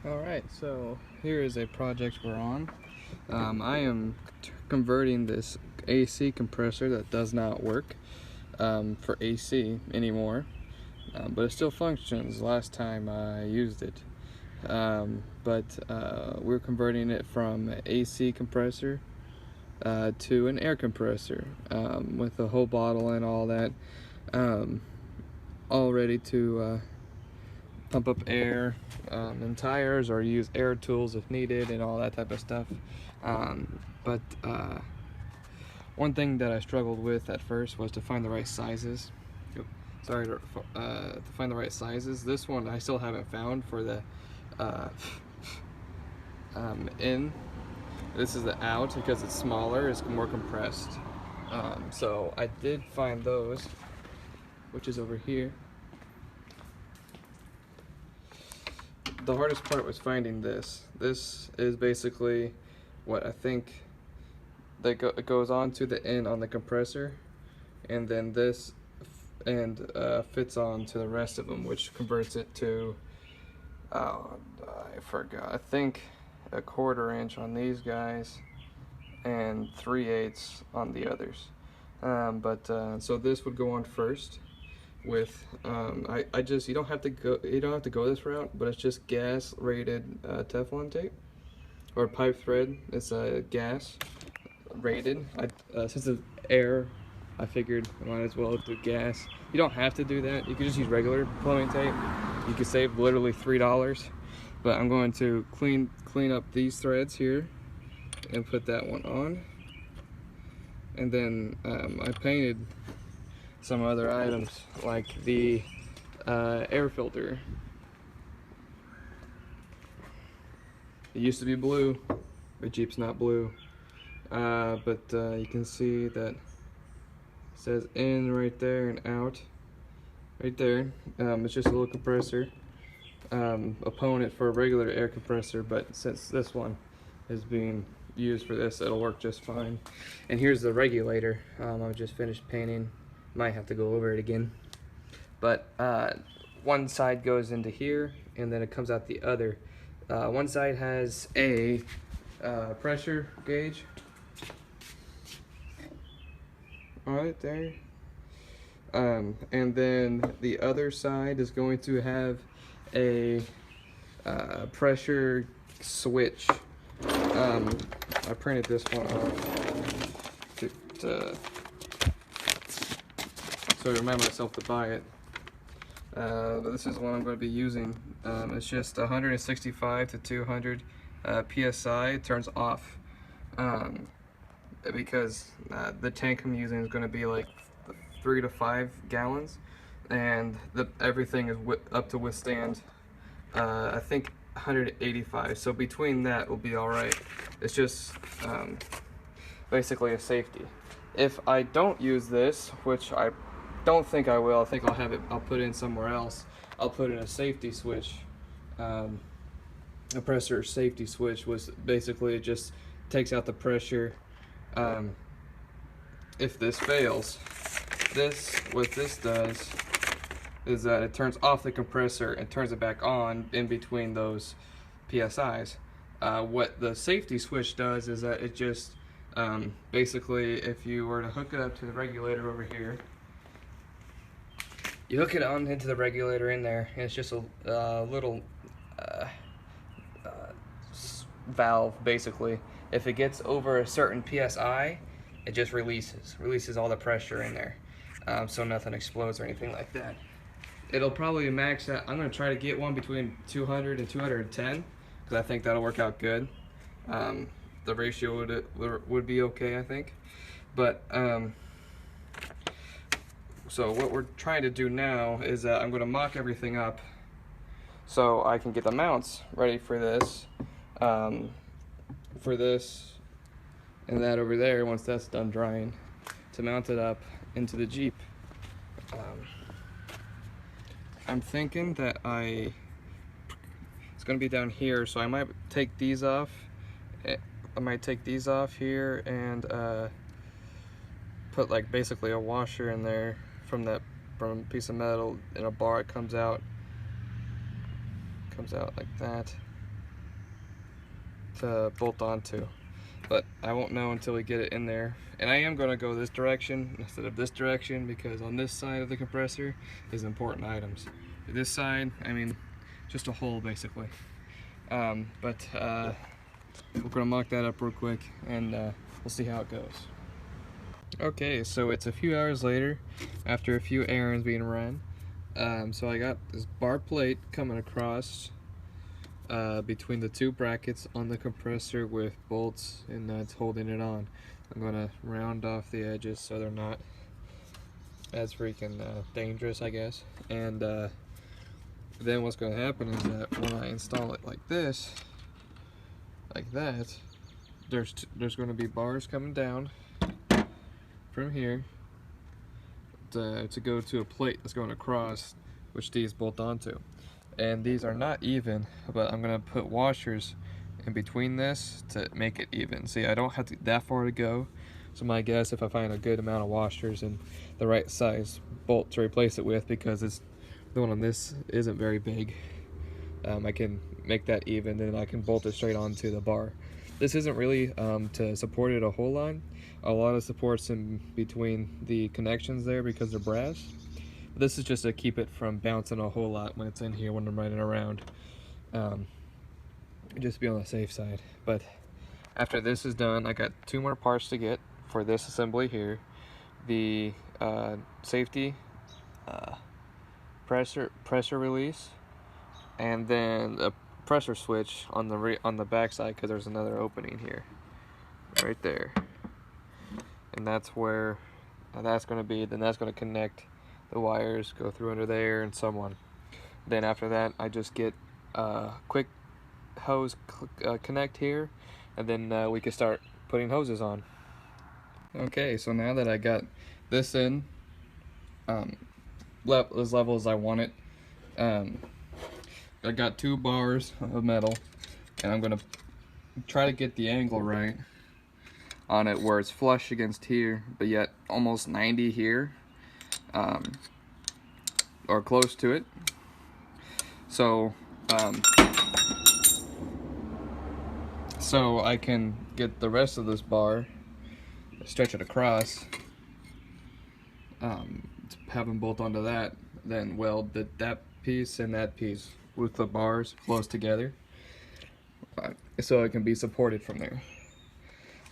Alright, so here is a project we're on. I am converting this AC compressor that does not work for AC anymore, but it still functions last time I used it. We're converting it from an AC compressor to an air compressor with the whole bottle and all that, all ready to pump up air in tires or use air tools if needed and all that type of stuff. One thing that I struggled with at first was to find the right sizes. To find the right sizes. This one I still haven't found for the in. This is the out because it's smaller, it's more compressed. So I did find those, which is over here. The hardest part was finding this. This is basically what I think that goes onto the end on the compressor, and then this fits on to the rest of them, which converts it to I forgot, I think a 1/4 inch on these guys and 3/8 on the others. So this would go on first with you don't have to go this route, but it's just gas rated Teflon tape or pipe thread. It's gas rated. Since it's air, I figured I might as well do gas. You don't have to do that. You could just use regular plumbing tape. You could save literally $3. But I'm going to clean up these threads here and put that one on. And then I painted some other items like the air filter. It used to be blue, but Jeep's not blue. You can see that it says in right there and out right there. It's just a little compressor, opponent for a regular air compressor, but since this one is being used for this, it'll work just fine. And here's the regulator. I just finished painting. Might have to go over it again, but one side goes into here and then it comes out the other. One side has a pressure gauge right there, and then the other side is going to have a pressure switch. I printed this one off so I remind myself to buy it. But this is what I'm going to be using. It's just 165 to 200 psi. It turns off because the tank I'm using is going to be like 3 to 5 gallons, and everything is up to withstand I think 185. So between that will be all right. It's just basically a safety. If I don't use this, which I don't think I will, I think I'll put it in somewhere else. I'll put in a safety switch. A pressure safety switch was basically, it just takes out the pressure if this fails. What this does is that it turns off the compressor and turns it back on in between those PSIs. What the safety switch does is that it just basically, if you were to hook it up to the regulator over here, you hook it on into the regulator in there, and it's just a little valve basically. If it gets over a certain PSI, it just releases all the pressure in there, so nothing explodes or anything like that. It'll probably max out. I'm going to try to get one between 200 and 210 because I think that'll work out good. The ratio would be okay, I think. But so what we're trying to do now is that I'm going to mock everything up so I can get the mounts ready for this, and that over there once that's done drying, to mount it up into the Jeep. I'm thinking that it's going to be down here, so I might take these off. I might take these off here and put like basically a washer in there from a piece of metal in a bar. It comes out like that, to bolt onto. But I won't know until we get it in there. And I am going to go this direction instead of this direction, because on this side of the compressor is important items. This side, I mean, just a hole basically. We're going to mock that up real quick, and we'll see how it goes. Okay, so it's a few hours later after a few errands being run. So I got this bar plate coming across between the two brackets on the compressor with bolts and nuts holding it on. I'm gonna round off the edges so they're not as freaking dangerous, I guess. And then what's gonna happen is that when I install it like this, like that, there's gonna be bars coming down from here to go to a plate that's going across, which these bolt onto. And these are not even, but I'm gonna put washers in between this to make it even. See, I don't have that far to go, so my guess, if I find a good amount of washers and the right size bolt to replace it with, because the one on this isn't very big, I can make that even, and I can bolt it straight onto the bar. This isn't really to support it a whole lot. A lot of supports in between the connections there because they're brass. This is just to keep it from bouncing a whole lot when it's in here when I'm riding around. Just be on the safe side. But after this is done, I got two more parts to get for this assembly here. The safety pressure release, and then a pressure switch on the back side, because there's another opening here, right there. And that's where that's going to be. Then that's going to connect the wires, go through under there, and so on. Then after that, I just get a quick hose connect here, and then we can start putting hoses on. Okay, so now that I got this in as level as I want it, I got 2 bars of metal, and I'm gonna try to get the angle right on it where it's flush against here, but yet almost 90 here, or close to it. So so I can get the rest of this bar, stretch it across, have them bolt onto that, then weld that piece and that piece with the bars close together, so it can be supported from there.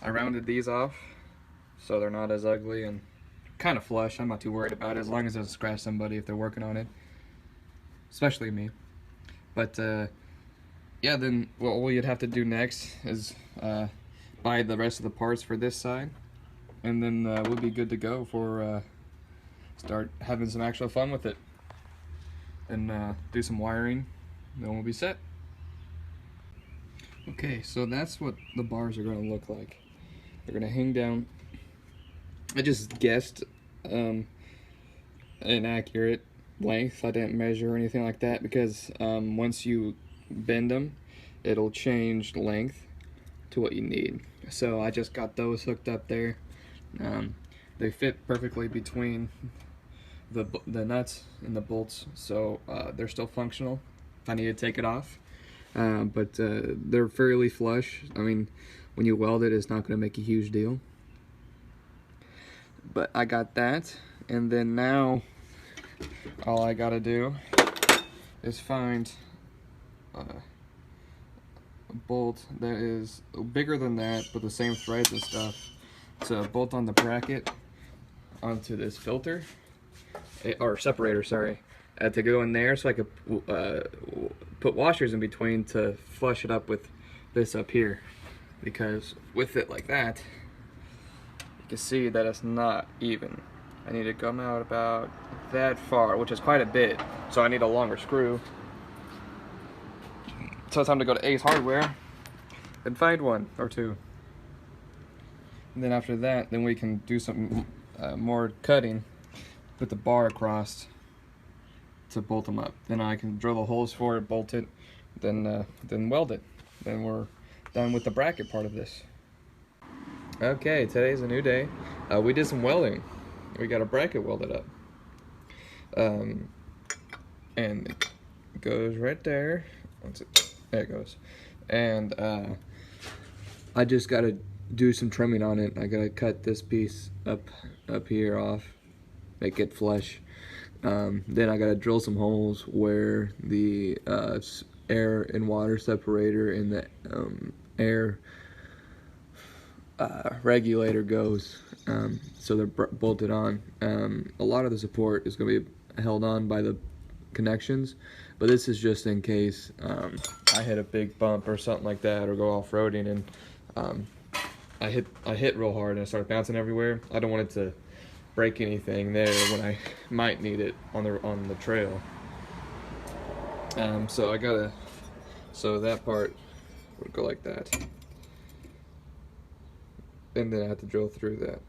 I rounded these off so they're not as ugly and kind of flush. I'm not too worried about it, as long as it doesn't scratch somebody if they're working on it, especially me. But yeah, then what you'd have to do next is buy the rest of the parts for this side, and then we'll be good to go for start having some actual fun with it, and do some wiring, then we'll be set. Okay, so that's what the bars are going to look like. They're going to hang down. I just guessed an accurate length. I didn't measure or anything like that, because once you bend them, it'll change length to what you need. So I just got those hooked up there. They fit perfectly between the nuts and the bolts, so they're still functional if I need to take it off. But they're fairly flush. I mean, when you weld it, it's not going to make a huge deal. But I got that, and then now all I got to do is find a bolt that is bigger than that, but the same threads and stuff, to bolt on the bracket onto this filter, or separator, sorry, to go in there, so I could put washers in between to flush it up with this up here. Because with it like that, you can see that it's not even. I need to come out about that far, which is quite a bit, so I need a longer screw. So it's time to go to Ace Hardware and find one or two. And then after that, then we can do some more cutting, put the bar across to bolt them up. Then I can drill the holes for it, bolt it, then weld it. Then we're done with the bracket part of this. Okay, today's a new day. We did some welding. We got a bracket welded up. And it goes right there. There it goes. And I just gotta do some trimming on it. I gotta cut this piece up here off, make it flush. Then I gotta drill some holes where the air and water separator and the air regulator goes, so they're bolted on. A lot of the support is going to be held on by the connections, but this is just in case I hit a big bump or something like that, or go off-roading and I hit real hard and it started bouncing everywhere. I don't want it to break anything there when I might need it on the trail. So that part would go like that. And then I have to drill through that.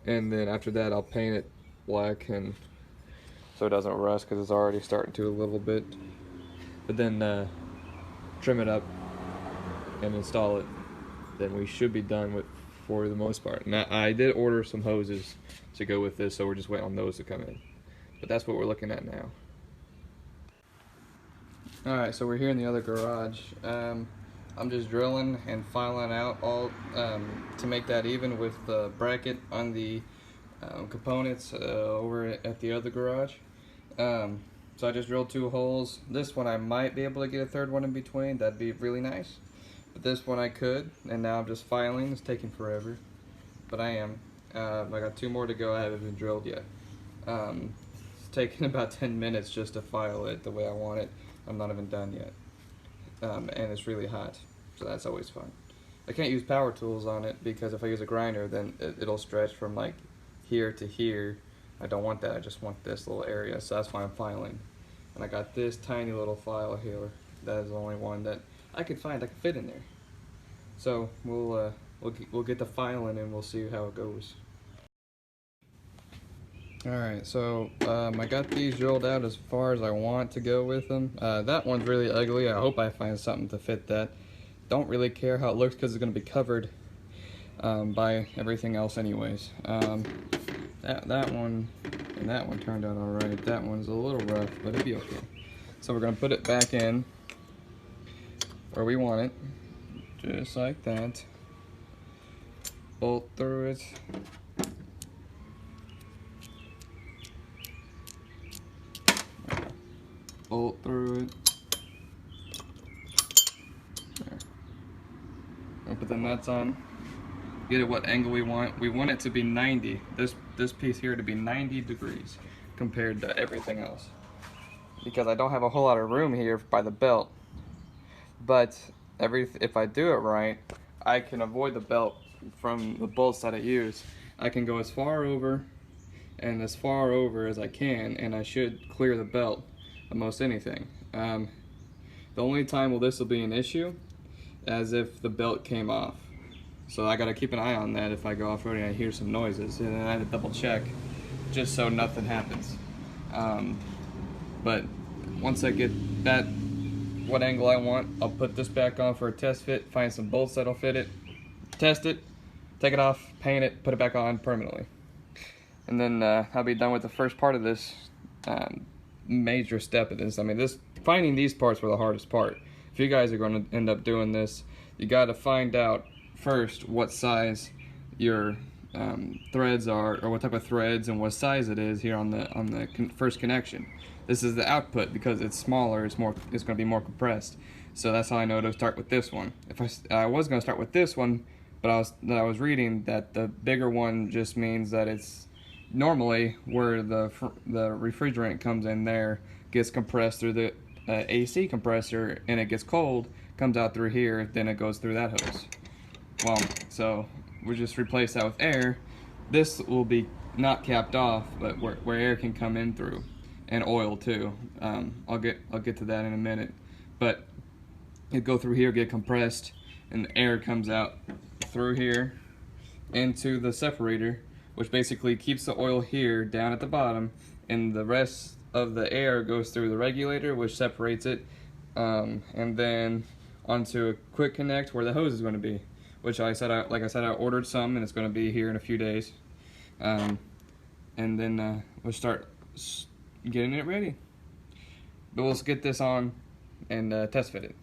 And then after that I'll paint it black, and so it doesn't rust, because it's already starting to a little bit. But then trim it up and install it. Then we should be done with for the most part. Now I did order some hoses to go with this, so we're just waiting on those to come in. But that's what we're looking at now. Alright, so we're here in the other garage. I'm just drilling and filing out all to make that even with the bracket on the components over at the other garage. So I just drilled 2 holes. This one I might be able to get a third one in between. That'd be really nice. But this one I could, and now I'm just filing. It's taking forever, but I am. I got 2 more to go. I haven't been drilled yet. It's taking about 10 minutes just to file it the way I want it. I'm not even done yet. And it's really hot, so that's always fun. I can't use power tools on it, because if I use a grinder, then it'll stretch from like here to here. I don't want that. I just want this little area, so that's why I'm filing. And I got this tiny little file here. That is the only one that I could find that could fit in there. So we'll get the filing and we'll see how it goes. Alright, so I got these drilled out as far as I want to go with them. That one's really ugly. I hope I find something to fit that. Don't really care how it looks, because it's going to be covered by everything else anyways. That one and that one turned out alright. That one's a little rough, but it'll be okay. So we're going to put it back in where we want it, just like that. Bolt through it. Bolt through it. There. I'll put the nuts on. Get it what angle we want. We want it to be 90. This piece here to be 90 degrees compared to everything else, because I don't have a whole lot of room here by the belt. But if I do it right, I can avoid the belt from the bolts that I use. I can go as far over and as far over as I can, and I should clear the belt of most anything. The only time this will be an issue as if the belt came off. So I gotta keep an eye on that if I go off-roading and I hear some noises, and then I have to double check just so nothing happens. But once I get that what angle I want, I'll put this back on for a test fit, find some bolts that'll fit it, test it, take it off, paint it, put it back on permanently. And then I'll be done with the first part of this major step of this. I mean, finding these parts were the hardest part. If you guys are going to end up doing this, you got to find out first what size your threads are, or what type of threads and what size it is here on the first connection. This is the output. Because it's smaller, it's going to be more compressed. So that's how I know to start with this one. If I was going to start with this one, but I was reading that the bigger one just means that it's normally where the refrigerant comes in there, gets compressed through the AC compressor, and it gets cold, comes out through here, then it goes through that hose. Well, so we just replace that with air. This will be not capped off, but where air can come in through, and oil too. I'll get to that in a minute. But it go through here, get compressed, and the air comes out through here into the separator, which basically keeps the oil here down at the bottom, and the rest of the air goes through the regulator, which separates it, and then onto a quick connect where the hose is going to be, which like I said, I ordered some, and it's going to be here in a few days, and then we'll start getting it ready. But let's get this on and test fit it.